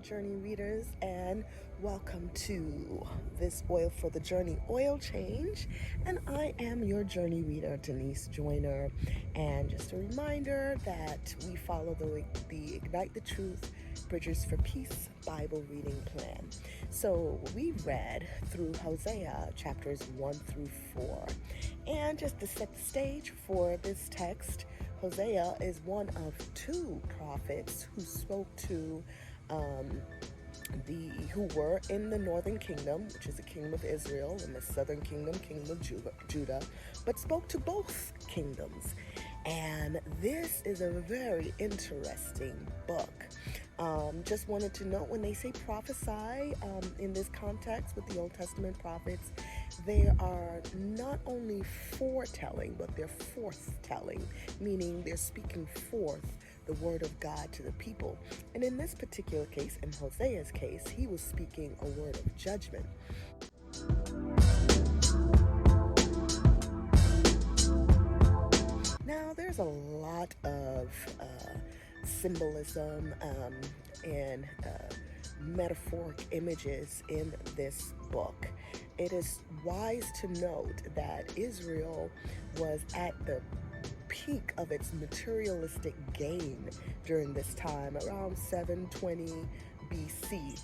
journey readers, and welcome to this Oil for the Journey oil change. And I am your journey reader, Denise Joyner. And just a reminder that we follow the Ignite the Truth Bridges for Peace Bible reading plan. So we read through Hosea chapters 1 through 4. And just to set the stage for this text, Hosea is one of two prophets who spoke to who were in the northern kingdom, which is the kingdom of Israel, and the southern kingdom, kingdom of Judah, but spoke to both kingdoms. And this is a very interesting book. Just wanted to note, when they say prophesy in this context with the Old Testament prophets, they are not only foretelling, but they're forthtelling, meaning they're speaking forth the word of God to the people. And in this particular case, in Hosea's case, he was speaking a word of judgment. Now, there's a lot of symbolism and metaphoric images in this book. It is wise to note that Israel was at the peak of its materialistic gain during this time, around 720 BC.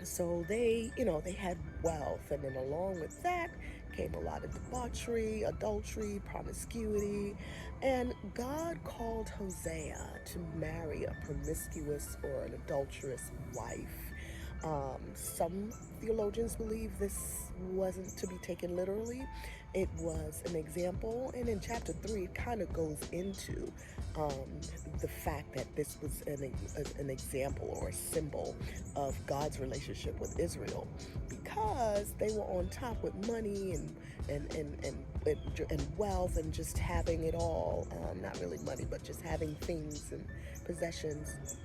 So they had wealth, and then along with that came a lot of debauchery, adultery, promiscuity, and God called Hosea to marry a promiscuous or an adulterous wife. Some theologians believe this wasn't to be taken literally. It was an example, and in chapter 3 it kind of goes into the fact that this was an example or a symbol of God's relationship with Israel, because they were on top with money and wealth and just having it all, not really money, but just having things and possessions.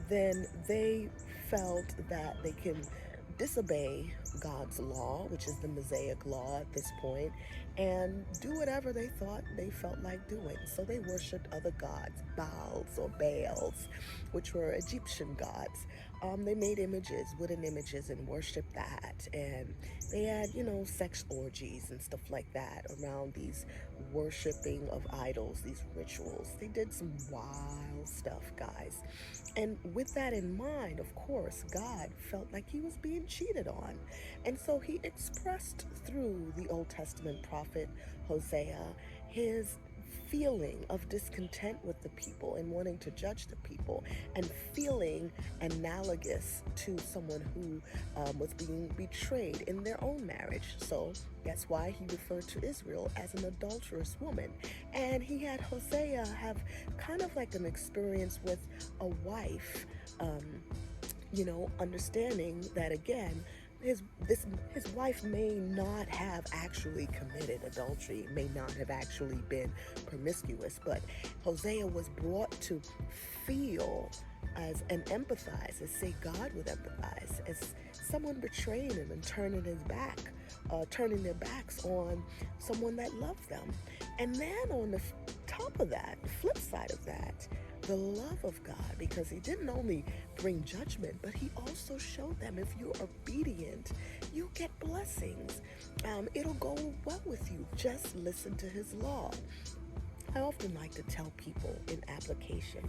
Then they felt that they can disobey God's law, which is the Mosaic law at this point, and do whatever they felt like doing. So they worshipped other gods, Baals or Baals, which were Egyptian gods. They made images, wooden images, and worshiped that. And they had, sex orgies and stuff like that around these worshiping of idols, these rituals. They did some wild stuff, guys. And with that in mind, of course, God felt like he was being cheated on. And so he expressed through the Old Testament prophet Hosea his feeling of discontent with the people and wanting to judge the people, and feeling analogous to someone who was being betrayed in their own marriage. So that's why he referred to Israel as an adulterous woman. And he had Hosea have kind of like an experience with a wife, understanding that, again, his wife may not have actually committed adultery, may not have actually been promiscuous, but Hosea was brought to feel as and empathize, as say God would empathize, as someone betraying him and turning their backs on someone that loved them. And then on the top of that, the flip side of that, the love of God, because he didn't only bring judgment, but he also showed them, if you're obedient, you get blessings. It'll go well with you. Just listen to his law. I often like to tell people in application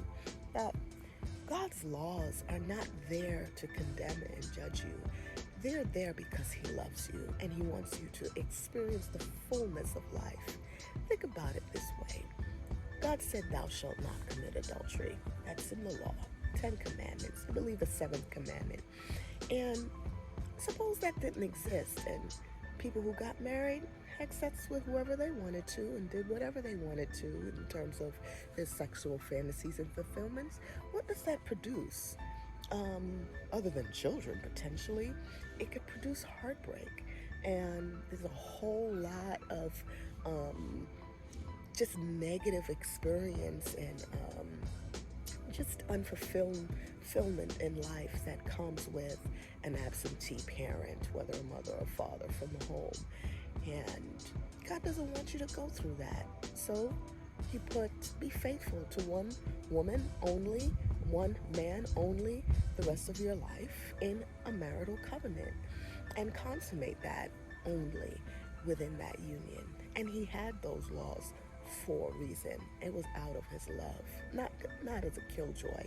that God's laws are not there to condemn and judge you. They're there because he loves you and he wants you to experience the fullness of life. Think about it this way. God said, "Thou shalt not commit adultery." That's in the law. 10 commandments. I believe the 7th commandment. And suppose that didn't exist, and people who got married had sex with whoever they wanted to and did whatever they wanted to in terms of their sexual fantasies and fulfillments. What does that produce? Other than children, potentially, it could produce heartbreak. And there's a whole lot of just negative experience and just unfulfillment in life that comes with an absentee parent, whether a mother or father, from the home. And God doesn't want you to go through that. So he put, be faithful to one woman only, one man only the rest of your life in a marital covenant and consummate that only within that union. And he had those laws for a reason. It was out of his love, not as a killjoy.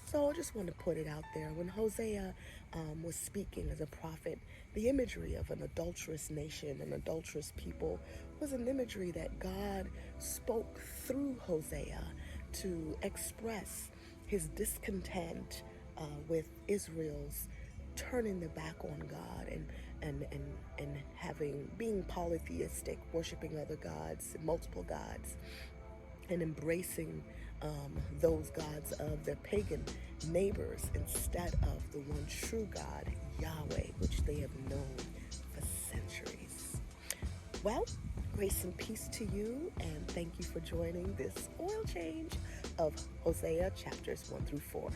So I just want to put it out there. When Hosea was speaking as a prophet, the imagery of an adulterous nation, an adulterous people, was an imagery that God spoke through Hosea to express his discontent with Israel's turning their back on God and having being polytheistic, worshiping other gods, multiple gods, and embracing those gods of their pagan neighbors instead of the one true God, Yahweh, which they have known for centuries. Well, grace and peace to you, and thank you for joining this oil change of Hosea chapters 1 through 4.